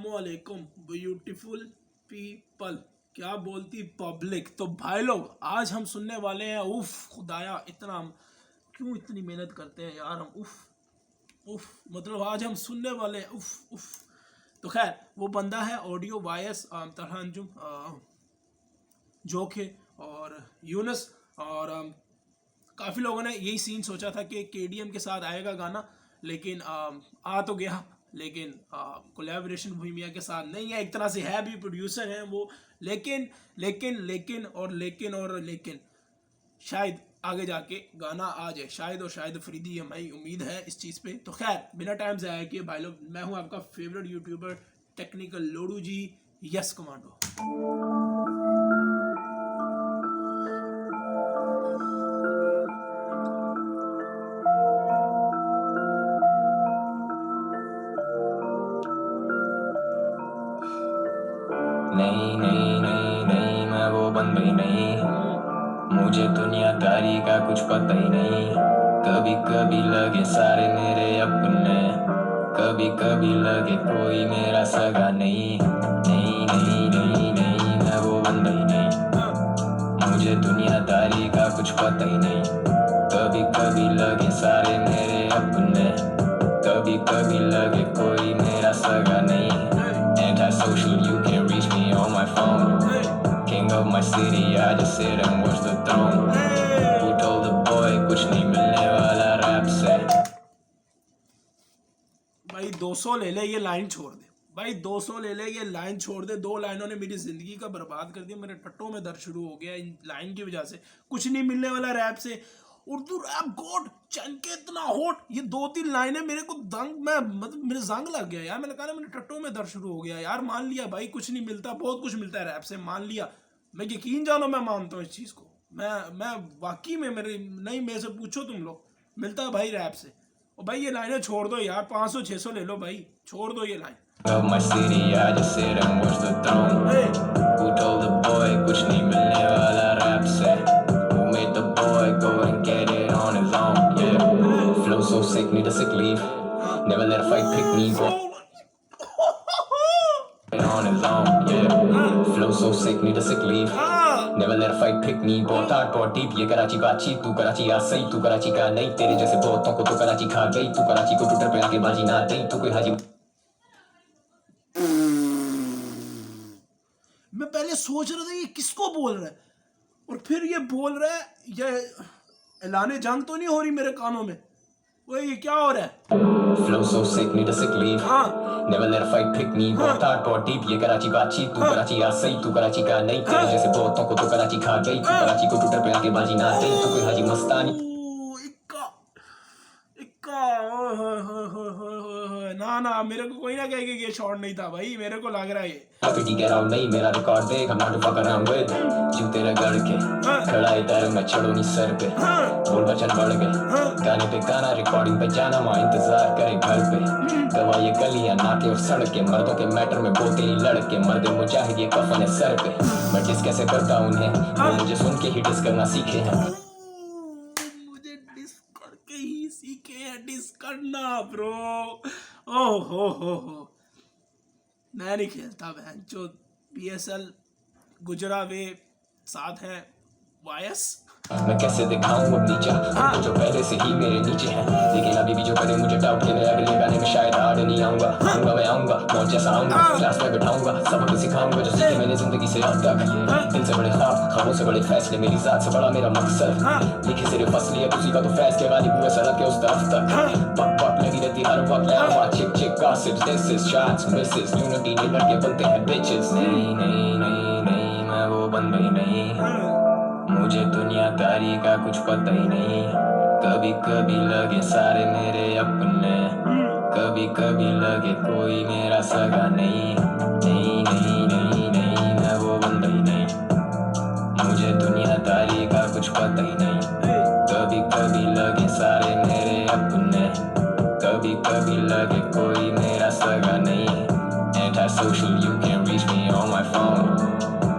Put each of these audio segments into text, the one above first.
अस्सलामुअलैकुम beautiful people, क्या बोलती पब्लिक। तो भाई लोग आज हम सुनने वाले हैं, उफ खुदाया इतना हम क्यों इतनी मेहनत करते हैं यार हम, उफ उफ मतलब आज हम सुनने वाले हैं उफ उफ। तो खैर वो बंदा है ऑडियो वायस तरहंजुम जोखे और यूनस और काफ़ी लोगों ने यही सीन सोचा था कि केडीएम के साथ आएगा गाना, लेकिन आ तो गया, लेकिन कोलैबोरेशन भूमिया के साथ नहीं है। एक तरह से है भी, प्रोड्यूसर हैं वो, लेकिन लेकिन लेकिन और लेकिन और लेकिन शायद आगे जाके गाना आ जाए, शायद और शायद फरीदी, हमारी उम्मीद है इस चीज़ पे। तो खैर बिना टाइम से आया कि भाई लोग, मैं हूँ आपका फेवरेट यूट्यूबर टेक्निकल लोडू जी, यस कमांडो। नहीं नहीं नहीं नहीं, मैं वो बंदे नहीं, मुझे दुनियादारी का कुछ पता ही नहीं। कभी कभी लगे सारे मेरे अपने, कभी कभी लगे कोई मेरा सगा नहीं। नहीं नहीं नहीं नहीं, मैं वो बंदा ही नहीं, मुझे दुनियादारी का कुछ पता ही नहीं। कभी कभी लगे सारे मेरे अपने, कभी कभी लगे कोई मेरा सगा नहीं। Antisocial, you can reach me on my phone. King of my city, I just sit and watch the throne. Who told the boy कुछ नहीं मिलने वाला रैप से। भाई 200 ले ले, ये लाइन छोड़ दे। भाई 200 ले ले, ये लाइन छोड़ दे। 2 लाइनों ने मेरी जिंदगी का बर्बाद कर दिया। मेरे टट्टों में दर्द शुरू हो गया इन लाइन की वजह से। कुछ नहीं मिलने वाला रैप से, उर्दू रैप गॉड चनके इतना होट। ये 2-3 लाइनें मेरे को दंग, मैं मतलब मेरे जंग लग गया यार। मैंने कहा ना, मेरे टट्टों में दर्द शुरू हो गया यार। मान लिया भाई कुछ नहीं मिलता, बहुत कुछ मिलता है रैप से, मान लिया। मैं यकीन जानो, मैं मानता हूँ इस चीज़ को। मैं वाकई में, मेरे नहीं, मेरे से पूछो तुम लोग, मिलता है भाई रैप से। और भाई ये लाइनें छोड़ दो यार, 500-600 ले लो भाई, छोड़ दो ये line. Of my city, I just sit and watch the throne. Who told the boy कुछ नहीं मिलने वाला रैप से? Who made the boy go and get it on his own? Yeah, flow so sick, need a sick leave. Never let a fight pick me, boy. On his own, yeah. Flow so sick, need a sick leave. Never let a fight pick me, बहुत hard, बहुत deep. ये कराची बातचीत, तू कराची आ सही, तू कराची का नहीं। तेरे जैसे बहुतों को तो कराची खा गई, तू कराची को ट्विटर पे आके बाजी ना दे, तू कोई हाजी। मैं पहले सोच रहा था ये किसको बोल रहा है, और फिर ये बोल रहा है, ये ऐलाने जंग तो नहीं हो रही मेरे कानों में। वो ये क्या हो रहा है? Flow so sick, need a sick leave. Never let a fight pick me, बहुत hard, बहुत deep. ये कराची बातचीत, तू कराची आ सही, तू कराची का नहीं। तेरे जैसे बहुतों को तो कराची खा गई, तू कराची को ट्विटर पे आके बाजी ना दे, तू कोई हाजी मस्तानी। इक्का इक्का, ना ना, मेरे को कोई ना कहे कि ये शॉट नहीं था भाई, मेरे को लग रहा है ये। Happy get out नहीं, मेरा रिकॉर्ड देख, I'm not to fuck around with. जूते रगड़ के खड़ा इधर मैं चढ़ो नहीं सर पे, बोल बचन बढ़ गए, गाने पे गाना, रिकॉर्डिंग पे जाना, माँ इंतजार करे घर पे। गवा ये गलियां, नाके और सड़कें, मर्दों के मैटर में बोलते ही लड़के, मर्दे मुजाहिद ये कफन है सर पे। मैं डिस कैसे करता उन्हें, वो मुझे सुन के ही डिस करना सीखे हैं। मुझे डिस करके ही सीखे हैं डिस करना ब्रो। ओह हो, मैं नहीं खेलता बहन जो PSL गुजरा वे साथ है वायस। मैं कैसे दिखाऊं अपनी चाह, जो पहले से ही मेरे नीचे है, लेकिन अभी भी जो करे मुझे डाउट कि मैं अगले गाने में शायद हार्ड नहीं आऊंगा। मैं आऊंगा मौज जैसा आऊंगा, क्लास में बिठाऊंगा, सबक सिखाऊंगा जो सीखे मैंने जिंदगी से अब तक। दिल से बड़े ख्वाब, ख्वाबों से बड़े फैसले, मेरी जात से बड़ा मेरा मकसद। लिखे सिर्फ असली है उसी का तो फैसले, गालिब हुए सड़क के उस तरफ तक। बक बक लगी रहती हर वक्त, चिक चिक gossips, this shots Mrs, unity ने लड़के बनते हैं बिचेस। नहीं नहीं नहीं नहीं, मैं वो बंदा ही नहीं, मुझे दुनियादारी का कुछ पता ही नहीं। कभी कभी लगे सारे मेरे अपने, कभी कभी लगे कोई मेरा सगा नहीं। नहीं नहीं नहीं नहीं, मैं वो बंदा ही नहीं, मुझे दुनियादारी का कुछ पता ही नहीं। कभी कभी लगे सारे मेरे अपने, कभी कभी लगे कोई मेरा सगा नहीं। Antisocial, you can reach me on my phone.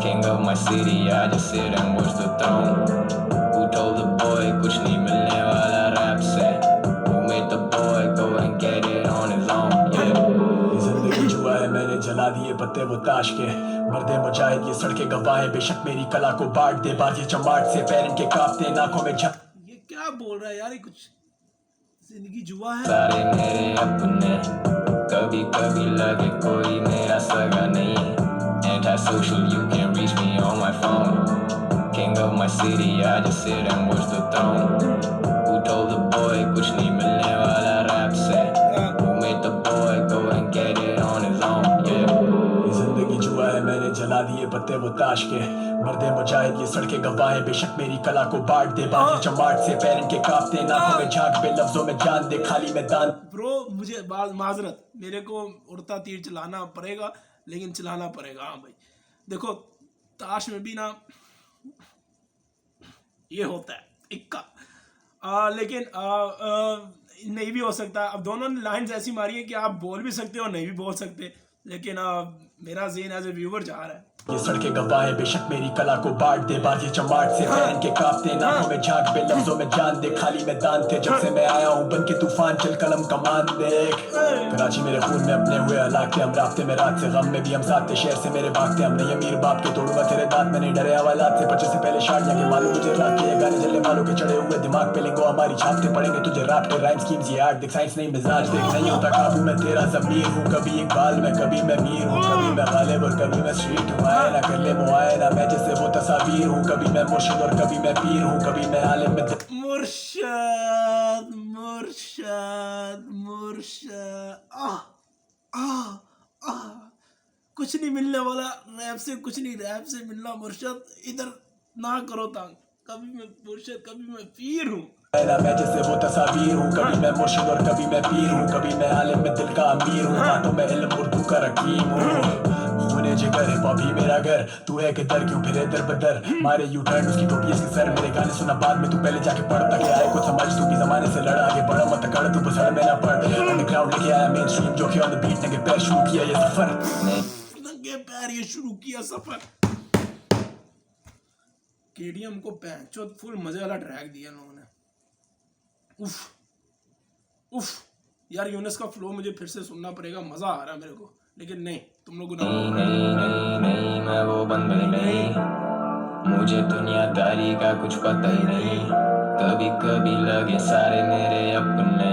King of my city, I just sit and watch the throne. Who told the boy कुछ नहीं मिलने वाला रैप से? Who made the boy go and get it on his own? Yeah. जिंदगी जुआ है मैंने मैंने जला दिए पत्ते वो ताश के, मर्दे मुजाहिद ये सड़कें गवाएं, बेशक मेरी कला को बांट दे बाजी चमाट से, पैर इनके कांपते नाकों में झा। ये क्या बोल रहा है यार, ये कुछ जिंदगी जुआ है। सारे मेरे अपने, कभी कभी लगे कोई मेरा सगा नहीं। Antisocial, you can reach me on my phone. King of my city, I just sit and watch the throne. Who told the boy कुछ नहीं मिलने वाला रैप से? Who made the boy go and get it on his own? Yeah. ये जिंदगी जुआ है, मैंने जला दिए पत्ते वो ताश के, मर्दे मुजाहिद ये सड़कें गवाएं, बेशक मेरी कला को बांट दे बाजी चमाट से, पैर इनके कांपते नाकों में झांक, बेलफ्जों में जान दे खाली मैदान। ब्रो मुझे माजरत, मेरे को उड़ता तीर चलाना पड़ेगा, लेकिन चलाना पड़ेगा। हाँ भाई देखो, ताश में भी ना ये होता है इक्का, लेकिन नहीं भी हो सकता। अब दोनों ने लाइन्स ऐसी मारी है कि आप बोल भी सकते हो नहीं भी बोल सकते, लेकिन मेरा ज़हन एज ए व्यूवर जा रहा है। ये सड़कें गवाएं, बेशक मेरी कला को बांट दे बाजी चमाट से, पैर इनके कांपते नाकों में झांक, बेलफ्जों में जान दे खाली मैदान थे जब से मैं आया हूँ बन के तूफान, चल कलम कमान देख। कराची मेरे खून में अपने हुए हलाक थे, हम रास्ते में रात से गम में भी हम साथ थे, शहर से मेरे भागते हम नहीं अमीर बाप के, तोड़ूंगा तेरे दांत में नहीं डरे हवालात से, बच्चों से पहले शादियां के मालूम मुझे रात के, गाने जलने वालों के चढ़े हुए दिमाग पे लेंगो हमारी छापते पड़ेंगे तुझे रात के, राइम स्कीम्स ये आर्ट देख, साइंस नहीं मिजाज देख, नहीं होता काबू में तेरा ज़मीर हूँ, कभी इकबाल में कभी मैं मीर हूँ, कभी मैं गालिब और कभी मैं स्ट्रीट हूँ, आए ना कर ले मुआयना मैं जैसे वो तस्वीर हूँ, कभी मैं मुर्शिद और कभी मैं पीर हूँ, कभी मैं आलिम में मुर्शद मुर्शद मुर्शद कुछ नहीं मिलने वाला रैप से, कुछ नहीं रैप से मिलना मुर्शद, इधर ना करो तंग, कभी मैं मुर्शद कभी मैं पीर हूँ, मैं जैसे वो तस्वीर हूँ, कभी मैं मुर्शिद और कभी मैं पीर हूँ, कभी मैं आलिम में दिल का अमीर हूँ, बातों में इल्म उर्दू का रकीम हूँ, खूने जिगर है पापी मेरा घर, तू है किधर क्यों फिरे दर बदर, मारे यू टर्न उसकी टोपी इसके सर, मेरे गाने सुना बाद में तू पहले जाके पढ़, ताकि आए कुछ समझ, तू भी जमाने से लड़ा, आगे बढ़ा मत कर तू बसड़ में ना पड़, अंडरग्राउंड लेके आया मेन स्ट्रीम जो कि ऑन द बीट नंगे पैर शुरू किया ये सफर, नंगे पैर ये शुरू किया सफर। केडीएम को पैंचो फुल मजे वाला ट्रैक दिया लोगों ने, उफ उफ यार, यूनिस का फ्लो मुझे फिर से सुनना पड़ेगा, मजा आ रहा है मेरे को, लेकिन नहीं तुम लोग नहीं मैं वो बंदा ही नहीं, मुझे दुनियादारी का कुछ पता ही नहीं, कभी कभी लगे सारे मेरे अपने,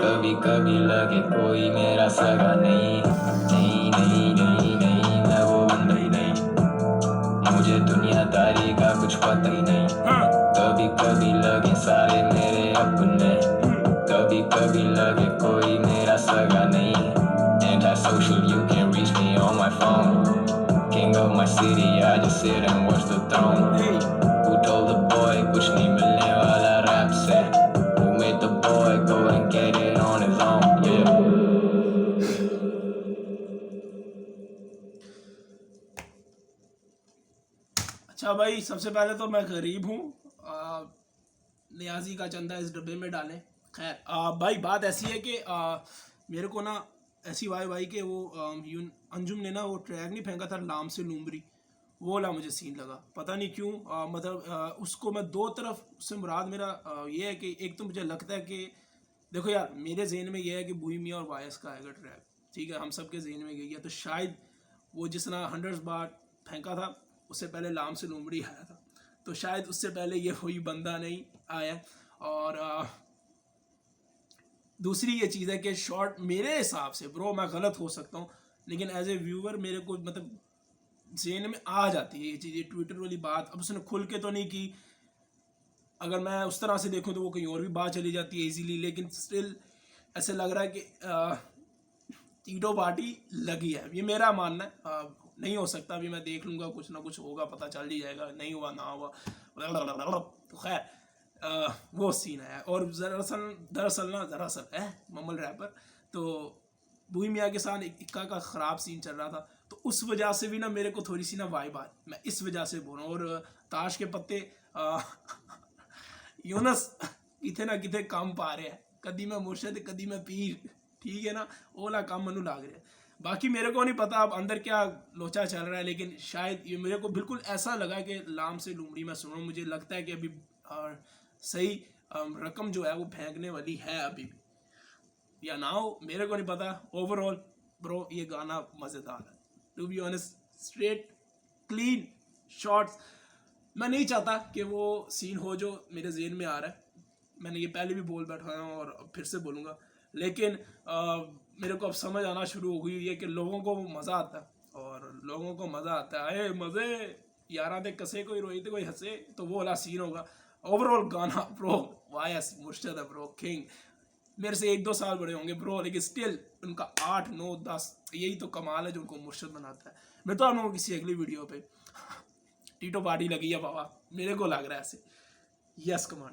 कभी कभी लगे कोई मेरा सगा नहीं, नहीं नहीं नहीं नहीं मैं वो बंदा ही नहीं, मुझे दुनियादारी का कुछ पता ही नहीं, कभी कभी लगे सारे मेरे अपने, कभी कभी लगे कोई मेरा सगा नहीं। Antisocial, you can reach me on my phone. King of my city, I just sit and watch the throne. Who told the boy कुछ नहीं मिलने वाला रैप से? Who made the boy go and get it on his own? Yeah. अच्छा भाई, सबसे पहले तो मैं गरीब हूँ, नियाजी का चंदा इस डब्बे में डालें। खैर भाई बात ऐसी है कि मेरे को ना ऐसी वाई के वो अंजुम ने ना वो ट्रैक नहीं फेंका था लाम से लूमरी, वो वाला मुझे सीन लगा, पता नहीं क्यों, मतलब उसको मैं दो तरफ से मुराद मेरा ये है कि एक तो मुझे लगता है कि देखो यार, मेरे जहन में ये है कि बूई मियाँ और वायस का आएगा ट्रैक, ठीक है, हम सब के जहन में गई है, तो शायद वो जिसना 100 बार फेंका था उससे पहले लाम से लूमड़ी आया था, तो शायद उससे पहले ये कोई बंदा नहीं आया। और दूसरी ये चीज़ है कि शॉर्ट मेरे हिसाब से, ब्रो मैं गलत हो सकता हूँ, लेकिन एज ए व्यूवर मेरे को मतलब ज़हन में आ जाती है ये चीज़, ये ट्विटर वाली बात। अब उसने खुल के तो नहीं की, अगर मैं उस तरह से देखूँ तो वो कहीं और भी बात चली जाती है इजीली, लेकिन स्टिल ऐसे लग रहा है कि टीटो पार्टी लगी है, ये मेरा मानना है। नहीं हो सकता, अभी मैं देख लूँगा, कुछ ना कुछ होगा, पता चल ही जाएगा, नहीं हुआ ना हुआ, तो खैर वो सीन है। और दरअसल है ममल रैपर, तो बूई मियाँ के साथ इक्का का ख़राब सीन चल रहा था, तो उस वजह से भी ना मेरे को थोड़ी सी ना वाइब आई, मैं इस वजह से बोल रहा हूँ। और ताश के पत्ते यूनस किथे ना किथे काम पा रहे हैं, कदी मैं मुर्शद कदी मैं पीर, ठीक है ना, ओला काम मनु लाग रहा है। बाकी मेरे को नहीं पता अब अंदर क्या लोचा चल रहा है, लेकिन शायद ये मेरे को बिल्कुल ऐसा लगा कि लाम से लूमड़ी मैं सुन रहा हूँ, मुझे लगता है कि अभी सही रकम जो है वो फेंकने वाली है अभी भी, या ना हो, मेरे को नहीं पता। ओवरऑल ब्रो ये गाना मज़ेदार है, to be honest, straight clean shots. मैं नहीं चाहता कि वो सीन हो जो मेरे जेहन में आ रहा है, मैंने ये पहले भी बोल बैठा हूँ और फिर से बोलूँगा, लेकिन मेरे को अब समझ आना शुरू हो गई है कि लोगों को मज़ा आता है और लोगों को मज़ा आता है, मज़े यारा दे कसे कोई रोई थे कोई हंसे, तो वो वाला सीन होगा। ओवरऑल गाना ब्रो वायस मुर्शद है ब्रो, किंग। मेरे से 1-2 साल बड़े होंगे ब्रो, लेकिन स्टिल उनका 8, 9, 10 यही तो कमाल है जो उनको मुर्शद बनाता है। मैं तो आप लोगों को किसी अगली वीडियो पे टीटो पार्टी लगी है बाबा, मेरे को लग रहा है ऐसे। यस कमाल।